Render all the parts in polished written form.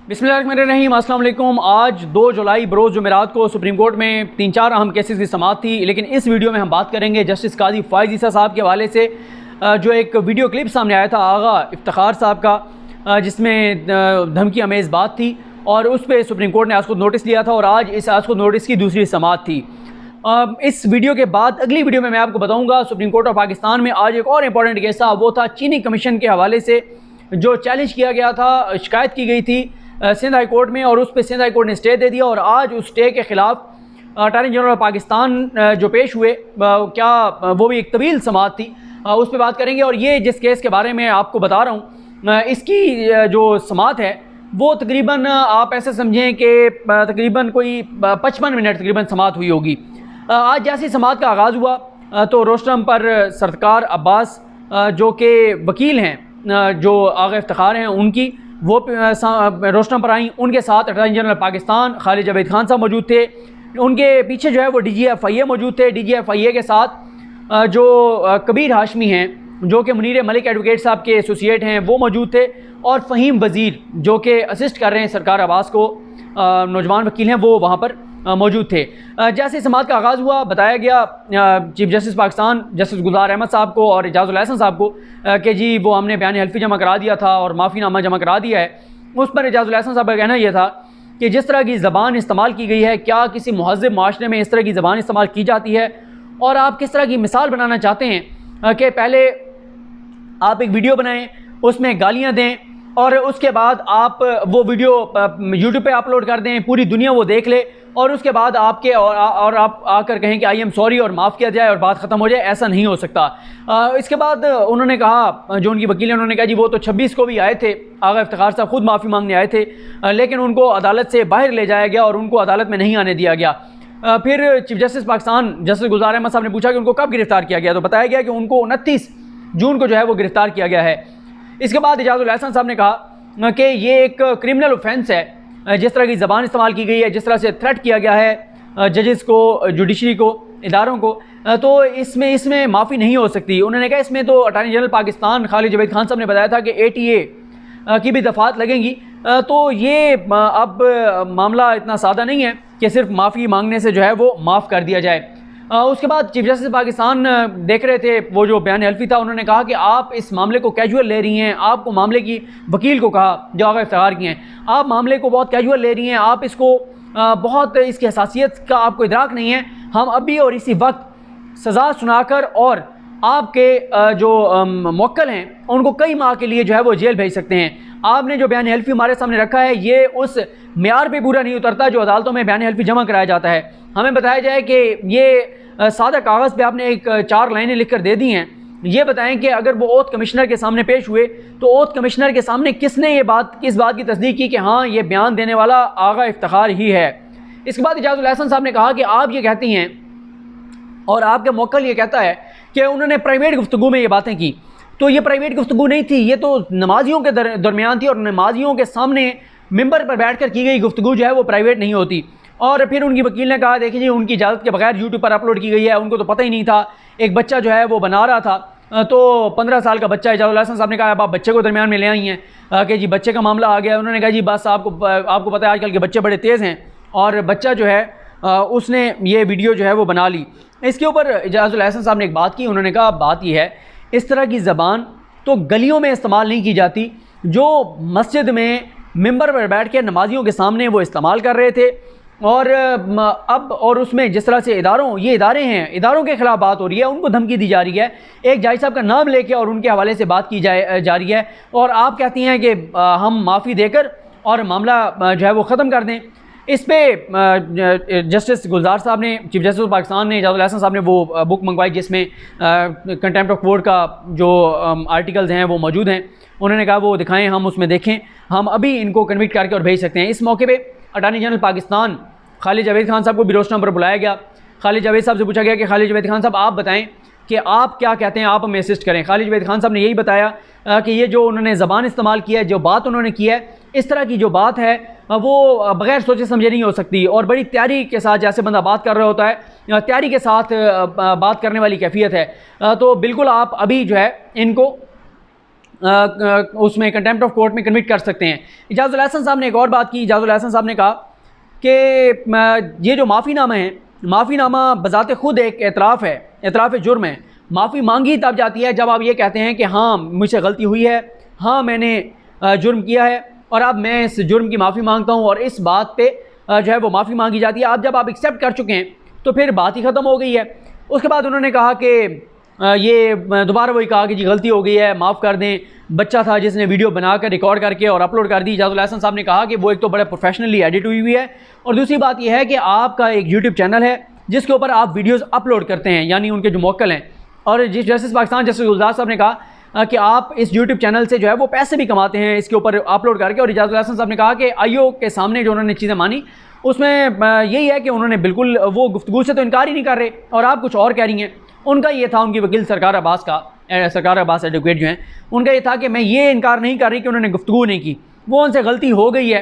बिस्मिल्लाहिर्रहमानिर्रहीम, अस्सलाम वालेकुम। आज 2 जुलाई बरोज़ जुमेरात को सुप्रीम कोर्ट में 3-4 अहम केसेस की समाअत थी, लेकिन इस वीडियो में हम बात करेंगे जस्टिस काजी फ़ाइज़ ईसा साहब के हवाले से जो एक वीडियो क्लिप सामने आया था आगा इफ्तिखार साहब का, जिसमें धमकी अमेज़ बात थी और उस पर सुप्रीम कोर्ट ने आज को नोटिस लिया था और आज इस आज को नोटिस की दूसरी समाअत थी। इस वीडियो के बाद अगली वीडियो में मैं आपको बताऊँगा सुप्रीम कोर्ट ऑफ पाकिस्तान में आज एक और इम्पॉर्टेंट केस था, वो था चीनी कमीशन के हवाले से जो चैलेंज किया गया था, शिकायत की गई थी सिंध हाई कोर्ट में और उस पर सिंध हाई कोर्ट ने स्टे दे दिया और आज उस स्टे के ख़िलाफ़ अटॉर्नी जनरल ऑफ पाकिस्तान जो पेश हुए, क्या वो भी एक तवील समाअत थी, उस पर बात करेंगे। और ये जिस केस के बारे में आपको बता रहा हूँ, इसकी जो समाअत है वो तकरीबन आप ऐसे समझें कि तकरीबन कोई 55 मिनट तकरीबन समाअत हुई होगी। आज जैसी समाअत का आगाज़ हुआ तो रोस्टम पर सरकार अब्बास जो कि वकील हैं, जो आगा इफ्तिखार हैं, उनकी वो रोस्टम पर आई। उनके साथ अटॉर्नी जनरल पाकिस्तान खालिद जावेद खान साहब मौजूद थे, उनके पीछे जो है वो DGFIA मौजूद थे। DGFIA के साथ जो कबीर हाशमी हैं जो कि मुनीर मलिक एडवोकेट साहब के एसोसिएट हैं वो मौजूद थे और फ़हीम वज़ीर जो कि असिस्ट कर रहे हैं सरकार अब्बास को, नौजवान वकील हैं, वो वहाँ पर मौजूद थे। जैसे समाअत का आगाज़ हुआ बताया गया चीफ जस्टिस पाकिस्तान जस्टिस गुलजार अहमद साहब को और एजाजुल एहसन साहब को कि जी वो हमने बयान हल्फी जमा करा दिया था और माफ़ीनामा जमा करा दिया है। उस पर एजाजुल एहसन साहब का कहना यह था कि जिस तरह की ज़बान इस्तेमाल की गई है, क्या किसी महज़्ज़ब माशरे में इस तरह की ज़बान इस्तेमाल की जाती है और आप किस तरह की मिसाल बनाना चाहते हैं कि पहले आप एक वीडियो बनाएँ, उसमें गालियाँ दें और उसके बाद आप वो वीडियो यूट्यूब पे अपलोड कर दें, पूरी दुनिया वो देख ले और उसके बाद आपके और आप आकर कहें कि आई एम सॉरी और माफ़ किया जाए और बात ख़त्म हो जाए। ऐसा नहीं हो सकता। इसके बाद उन्होंने कहा, जो उनकी वकील हैं, उन्होंने कहा जी वो तो 26 को भी आए थे, आगा इफ्तिखार साहब खुद माफ़ी मांगने आए थे, लेकिन उनको अदालत से बाहर ले जाया गया और उनको अदालत में नहीं आने दिया गया। फिर चीफ जस्टिस पाकिस्तान जस्टिस गुलजार अहमद साहब ने पूछा कि उनको कब गिरफ़्तार किया गया, तो बताया गया कि उनको 29 जून को जो है वो गिरफ़्तार किया गया है। इसके बाद एजाजुल एहसन साहब ने कहा कि ये एक क्रिमिनल ऑफेंस है, जिस तरह की ज़बान इस्तेमाल की गई है, जिस तरह से थ्रेट किया गया है जजेस को, जुडिशरी को, इदारों को, तो इसमें माफ़ी नहीं हो सकती। उन्होंने कहा इसमें तो अटॉर्नी जनरल पाकिस्तान खालिद जावेद खान साहब ने बताया था कि ATA की भी दफ़ात लगेंगी, तो ये अब मामला इतना सादा नहीं है कि सिर्फ माफ़ी मांगने से जो है वो माफ़ कर दिया जाए। उसके बाद चीफ जस्टिस पाकिस्तान देख रहे थे वो जो बयान हल्फी था, उन्होंने कहा कि आप इस मामले को कैजुअल ले रही हैं। आपको मामले की वकील को कहा जो आगा इफ्तिखार की हैं, आप मामले को बहुत कैजुअल ले रही हैं, आप इसको बहुत इसकी हसासियत का आपको इदराक नहीं है। हम अभी और इसी वक्त सज़ा सुनाकर और आपके जो मुवक्किल हैं उनको कई माह के लिए जो है वो जेल भेज सकते हैं। आपने जो बयान हल्फी हमारे सामने रखा है ये उस मेयार पे पूरा नहीं उतरता जो अदालतों में बयान हल्फी जमा कराया जाता है। हमें बताया जाए कि ये सादा कागज़ पे आपने एक 4 लाइनें लिख कर दे दी हैं। ये बताएं कि अगर वो ओथ कमिश्नर के सामने पेश हुए तो ओथ कमिश्नर के सामने किसने इस बात की तस्दीक की कि हाँ ये बयान देने वाला आगा इफ्तिखार ही है। इसके बाद एजाजुल एहसन साहब ने कहा कि आप ये कहती हैं और आपके मुवक्किल ये कहता है कि उन्होंने प्राइवेट गुफ्तगू में ये बातें की, तो ये प्राइवेट गुफ्तगू नहीं थी, ये तो नमाजियों के दरमियान थी और नमाजियों के सामने मिंबर पर बैठ कर की गई गुफ्तगू जो है वो प्राइवेट नहीं होती। और फिर उनकी वकील ने कहा देखिए जी उनकी इजाज़त के बगैर यूट्यूब पर अपलोड की गई है, उनको तो पता ही नहीं था। एक बच्चा जो है वो बना रहा था, तो 15 साल का बच्चा, एजाजुल एहसन साहब ने कहा आप बच्चे को दरमियान में ले आई हैं कि जी बच्चे का मामला आ गया। उन्होंने कहा जी बस आपको पता है आजकल के बच्चे बड़े तेज़ हैं और बच्चा जो है उसने ये वीडियो जो है वो बना ली। इसके ऊपर एजाजुल एहसन साहब ने एक बात की, उन्होंने कहा बात यह है इस तरह की ज़बान तो गलियों में इस्तेमाल नहीं की जाती, जो मस्जिद में मिंबर पर बैठ के नमाजियों के सामने वो इस्तेमाल कर रहे थे। और अब और उसमें जिस तरह से ये इदारे हैं, इदारों के ख़िलाफ़ बात हो रही है, उनको धमकी दी जा रही है, एक जज साहब का नाम लेके और उनके हवाले से बात की जा रही है और आप कहती हैं कि हम माफ़ी देकर और मामला जो है वो ख़त्म कर दें। इस पे जस्टिस गुलजार साहब ने, चीफ जस्टिस पाकिस्तान ने, एजाजुल एहसन साहब ने वो बुक मंगवाई जिसमें कंटेम्प्ट ऑफ कोर्ट का जो आर्टिकल्स हैं वो मौजूद हैं। उन्होंने कहा वो दिखाएं, हम उसमें देखें, हम अभी इनको कन्विक्ट करके और भेज सकते हैं। इस मौके पे अटॉर्नी जनरल पाकिस्तान खालिद जावेद खान साहब को भी रोस्टम पर बुलाया गया। खालिद जावेद साहब से पूछा गया कि खालिद जावेद खान साहब आप बताएं कि आप क्या कहते हैं, आप हमें असिस्ट करें। खालिद जावेद खान साहब ने यही बताया कि ये जो उन्होंने ज़बान इस्तेमाल की है, जो बात उन्होंने की है, इस तरह की जो बात है वो बग़ैर सोचे समझे नहीं हो सकती और बड़ी तैयारी के साथ, जैसे बंदा बात कर रहा होता है, तैयारी के साथ बात करने वाली कैफियत है। तो बिल्कुल आप अभी जो है इनको उसमें कंटेम्प्ट ऑफ कोर्ट में कन्विक्ट कर सकते हैं। इजाज़ुल हसन साहब ने एक और बात की। इजाज़ुल हसन साहब ने कहा कि ये जो माफ़ीनामा है, माफ़ीनामा बज़ाते ख़ुद एक एतराफ़ है, एतराफ़ जुर्म है। माफ़ी मांगी तब जाती है जब आप ये कहते हैं कि हाँ मुझसे गलती हुई है, हाँ मैंने जुर्म किया है और अब मैं इस जुर्म की माफ़ी मांगता हूँ, और इस बात पे जो है वो माफ़ी मांगी जाती है। अब जब आप एक्सेप्ट कर चुके हैं तो फिर बात ही ख़त्म हो गई है। उसके बाद उन्होंने कहा कि ये दोबारा वही कहा कि जी गलती हो गई है, माफ़ कर दें, बच्चा था जिसने वीडियो बनाकर रिकॉर्ड करके और अपलोड कर दी। इजाज़ुल हसन साहब ने कहा कि वो एक तो बड़ा प्रोफेशनली एडिट हुई है, और दूसरी बात यह है कि आपका एक यूट्यूब चैनल है जिसके ऊपर आप वीडियोज़ अपलोड करते हैं, यानी उनके जो मौक्कल हैं। और जिस जस्टिस पाकिस्तान जस्टिस गुलजार साहब ने कहा कि आप इस यूट्यूब चैनल से जो है वो पैसे भी कमाते हैं इसके ऊपर अपलोड करके। और इजाज़ुल हसन साहब ने कहा कि आईओ के सामने जो उन्होंने चीज़ें मानी उसमें यही है कि उन्होंने बिल्कुल वो गुफ्तगू से तो इनकार ही नहीं कर रहे और आप कुछ और कह रही हैं। उनका ये था, उनकी वकील सरकार अब्बास का, सरकार अब्बास एडवोकेट जो हैं, उनका ये था कि मैं ये इनकार नहीं कर रही कि उन्होंने गुफ्तगू नहीं की, वो उनसे गलती हो गई है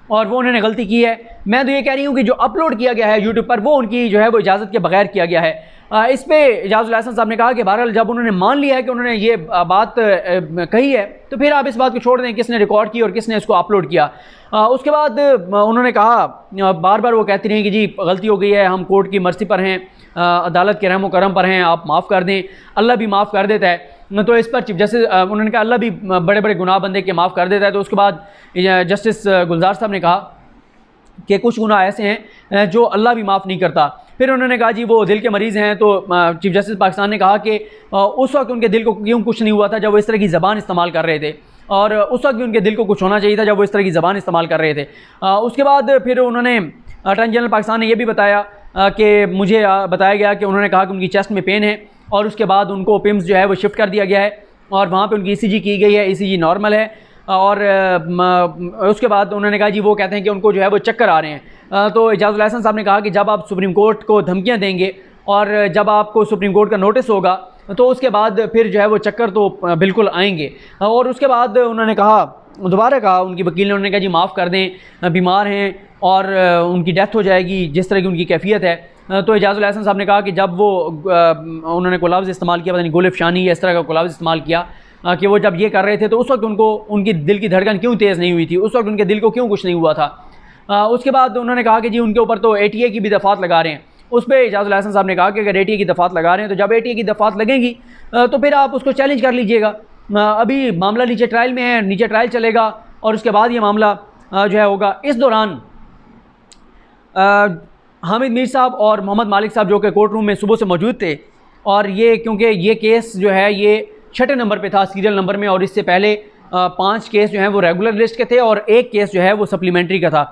और वो उन्होंने गलती की है। मैं तो ये कह रही हूँ कि जो अपलोड किया गया है यूट्यूब पर वो उनकी जो है वो इजाज़त के बगैर किया गया है। इस पे इजाज़ुल हसन साहब ने कहा कि बहरहाल जब उन्होंने मान लिया है कि उन्होंने ये बात कही है तो फिर आप इस बात को छोड़ दें किसने रिकॉर्ड की और किसने इसको अपलोड किया। उसके बाद उन्होंने कहा, बार बार वो कहती रही कि जी गलती हो गई है, हम कोर्ट की मर्ज़ी पर हैं, अदालत के रहम करम पर हैं, आप माफ़ कर दें, अल्लाह भी माफ़ कर देता है। तो इस पर चीफ जस्टिस उन्होंने कहा अल्लाह भी बड़े बड़े गुनाह बंदे के माफ़ कर देता है। तो उसके बाद जस्टिस गुलजार साहब ने कहा कि कुछ गुनाह ऐसे हैं जो अल्लाह भी माफ़ नहीं करता। फिर उन्होंने कहा जी वो दिल के मरीज़ हैं। तो चीफ जस्टिस पाकिस्तान ने कहा कि उस वक्त उनके दिल को क्यों कुछ नहीं हुआ था जब वो इस तरह की ज़बान इस्तेमाल कर रहे थे, और उस वक्त भी उनके दिल को कुछ होना चाहिए था जब वो इस तरह की ज़बान इस्तेमाल कर रहे थे। उसके बाद फिर उन्होंने अटॉर्नी जनरल पाकिस्तान ने यह भी बताया कि मुझे बताया गया कि उन्होंने कहा कि उनकी चेस्ट में पेन है और उसके बाद उनको पिम्स जो है वो शिफ्ट कर दिया गया है और वहाँ पे उनकी ECG की गई है, ECG नॉर्मल है। और उसके बाद उन्होंने कहा जी वो कहते हैं कि उनको जो है वो चक्कर आ रहे हैं। तो इजाज़ुल हसन साहब ने कहा कि जब आप सुप्रीम कोर्ट को धमकियाँ देंगे और जब आपको सुप्रीम कोर्ट का नोटिस होगा तो उसके बाद फिर जो है वो चक्कर तो बिल्कुल आएंगे। और उसके बाद उन्होंने कहा, दोबारा कहा उनकी वकील ने, उन्होंने कहा जी माफ़ कर दें, बीमार हैं और उनकी डेथ हो जाएगी जिस तरह की उनकी कैफियत है। तो इजाज़ुल हसन साहब ने कहा कि जब वो उन्होंने कोई लफ्ज़ इस्तेमाल किया, पता नहीं गुल फ़शानी या इस तरह का कोई लफ्ज़ इस्तेमाल किया कि वो जब ये कर रहे थे तो उस वक्त उनको उनकी दिल की धड़कन क्यों तेज़ नहीं हुई थी, उस वक्त उनके दिल को क्यों कुछ नहीं हुआ था। उसके बाद उन्होंने कहा कि जी उनके ऊपर तो ATA की भी दफ़ात लगा रहे हैं। उस पर इजाज़ुल हसन साहब ने कहा कि अगर ATA की दफ़ात लगा रहे हैं तो जब ATA की दफ़ात लगेंगी तो फिर आप उसको चैलेंज कर लीजिएगा। अभी मामला नीचे ट्रायल में है, नीचे ट्रायल चलेगा और उसके बाद ये मामला जो है होगा। इस दौरान हामिद मीर साहब और मोहम्मद मालिक साहब जो कि कोर्ट रूम में सुबह से मौजूद थे, और ये क्योंकि ये केस जो है ये 6ठे नंबर पे था सीरियल नंबर में, और इससे पहले 5 केस जो हैं वो रेगुलर लिस्ट के थे और 1 केस जो है वो सप्लीमेंट्री का था।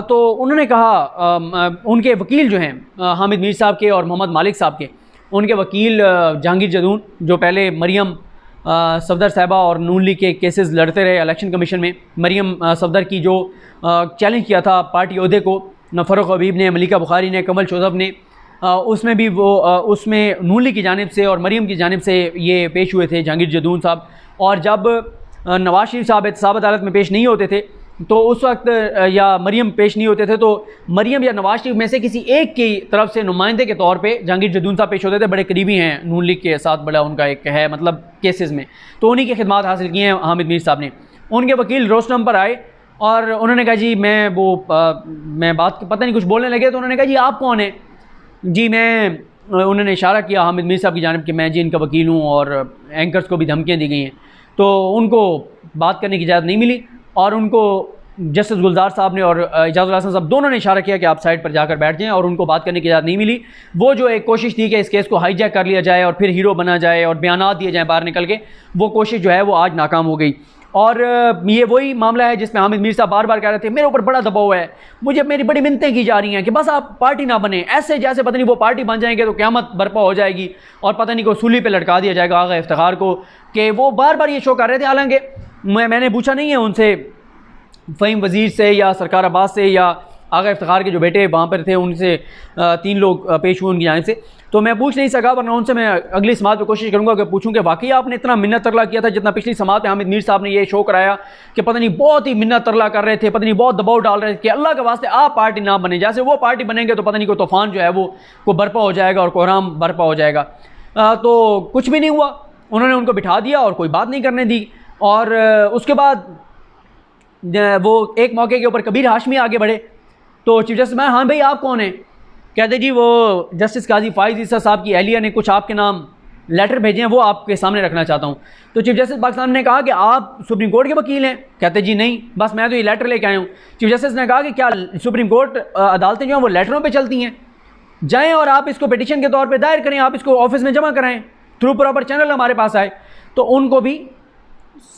तो उन्होंने कहा, उनके वकील जो हैं हामिद मीर साहब के और मोहम्मद मालिक साहब के, उनके वकील जहांगीर जदून जो पहले मरियम सफदर साहिबा और नून लीग के केसेस लड़ते रहे इलेक्शन कमीशन में, मरियम सफदर की जो चैलेंज किया था पार्टी ओहदे को फ़ारूक हबीब ने, मलिका बुखारी ने, कमल शोजब ने, उसमें भी वो उसमें नून लीग की जानिब से और मरियम की जानिब से ये पेश हुए थे जहांगीर जदून साहब। और जब नवाज शरीफ साहब एहतसाब अदालत में पेश नहीं होते थे तो उस वक्त या मरियम पेश नहीं होते थे तो मरियम या नवाज शरीफ में से किसी एक की तरफ से नुमाइंदे के तौर पे जहांगीर जदून साहब पेश होते थे। बड़े करीबी हैं नून लीग के साथ, बड़ा उनका एक है मतलब केसेस में, तो उन्हीं की खिदमत हासिल की हैं हामिद मीर साहब ने। उनके वकील रोस्टम पर आए और उन्होंने कहा जी मैं बात पता नहीं कुछ बोलने लगे, तो उन्होंने कहा जी आप कौन हैं? जी मैं, उन्होंने इशारा किया हामिद मीर साहब की जानिब कि मैं जी इनका वकील हूँ और एंकर्स को भी धमकियाँ दी गई हैं। तो उनको बात करने की इजाज़त नहीं मिली और उनको जस्टिस गुलजार साहब ने और इजाज़ुल हसन साहब दोनों ने इशारा किया कि आप साइड पर जाकर बैठ जाएं, और उनको बात करने की इजाज़त नहीं मिली। वो जो एक कोशिश थी कि इस केस को हाईजैक कर लिया जाए और फिर हीरो बना जाए और बयानात दिए जाएँ बाहर निकल के, वो कोशिश जो है वो आज नाकाम हो गई। और ये वही मामला है जिसमें हामिद मीर साहब बार बार कह रहे थे मेरे ऊपर बड़ा दबाव है, मुझे मेरी बड़ी मिन्नतें की जा रही हैं कि बस आप पार्टी ना बने, ऐसे जैसे पता नहीं वो पार्टी बन जाएंगे तो क़यामत बर्पा हो जाएगी और पता नहीं को सूली पे लटका दिया जाएगा आगा इफ्तिखार को, कि वो बार बार ये शो कर रहे थे। हालांकि मैंने पूछा नहीं है उनसे, फ़हीम वज़ीर से या सरकार अब्बास से या आगा इफ्तिखार के जो बेटे वहाँ पर थे उनसे 3 लोग पेश हुए उनकी जानिब से, तो मैं पूछ नहीं सका, वरना उनसे मैं अगली समात पे कोशिश करूँगा कि पूछूँ कि वाकई आपने इतना मिन्नत तरला किया था जितना पिछली समात में हामिद मीर साहब ने ये शो कराया कि पता नहीं बहुत ही मिन्नत तरला कर रहे थे, पता नहीं बहुत दबाव डाल रहे थे कि अल्लाह के वास्ते आप पार्टी ना बने, जैसे वो पार्टी बनेंगे तो पता नहीं कोई तूफ़ान जो है वो को बर्पा हो जाएगा और कोहराम बर्पा हो जाएगा। तो कुछ भी नहीं हुआ, उन्होंने उनको बिठा दिया और कोई बात नहीं करने दी। और उसके बाद वो एक मौके के ऊपर कबीर हाशमी आगे बढ़े तो चीफ जस्टिस मैं, हाँ भाई आप कौन हैं? कहते जी वो जस्टिस काजी फ़ाइज़ ईसा साहब की अहलिया ने कुछ आपके नाम लेटर भेजे हैं, वो आपके सामने रखना चाहता हूँ। तो चीफ जस्टिस पाकिस्तान ने कहा कि आप सुप्रीम कोर्ट के वकील हैं? कहते जी नहीं, बस मैं तो ये लेटर लेके आया हूँ। चीफ जस्टिस ने कहा कि क्या सुप्रीम कोर्ट अदालतें जो हैं वो लेटरों पे चलती हैं? जाएं और आप इसको पिटिशन के तौर पे दायर करें, आप इसको ऑफिस में जमा कराएं, थ्रू प्रॉपर चैनल हमारे पास आए। तो उनको भी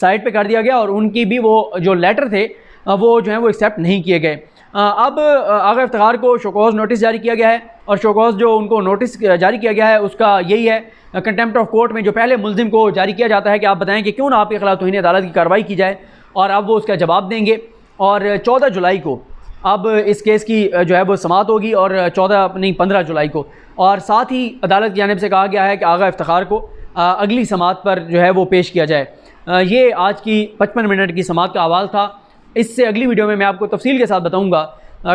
साइड पे कर दिया गया और उनकी भी वो जो लेटर थे वो जो है वो एक्सेप्ट नहीं किए गए। अब आगा इफ्तिखार को शोकॉज नोटिस जारी किया गया है और शोकॉज जो उनको नोटिस जारी किया गया है उसका यही है, कंटेम्प्ट ऑफ कोर्ट में जो पहले मुल्जिम को जारी किया जाता है कि आप बताएं कि क्यों ना आपके खिलाफ तौहीन अदालत की कार्रवाई की जाए, और अब वो उसका जवाब देंगे। और 14 जुलाई को अब इस केस की जो है वो समाअत होगी और 15 जुलाई को। और साथ ही अदालत की जानिब से कहा गया है कि आगा इफ्तिखार को अगली समाअत पर जो है वो पेश किया जाए। ये आज की 55 मिनट की समाअत का अहवाल था। इससे अगली वीडियो में मैं आपको तफसील के साथ बताऊंगा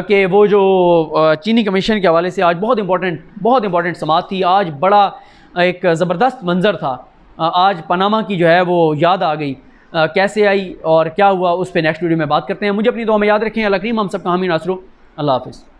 कि वो जो चीनी कमीशन के हवाले से आज बहुत इंपॉर्टेंट समाअत थी। आज बड़ा एक ज़बरदस्त मंज़र था। आज पनामा की जो है वो याद आ गई, कैसे आई और क्या हुआ उस पर नेक्स्ट वीडियो में बात करते हैं। मुझे अपनी दुआ में याद रखें। अल्लाह करीम हम सब का हामी नासरो। अल्लाह हाफ़िज़।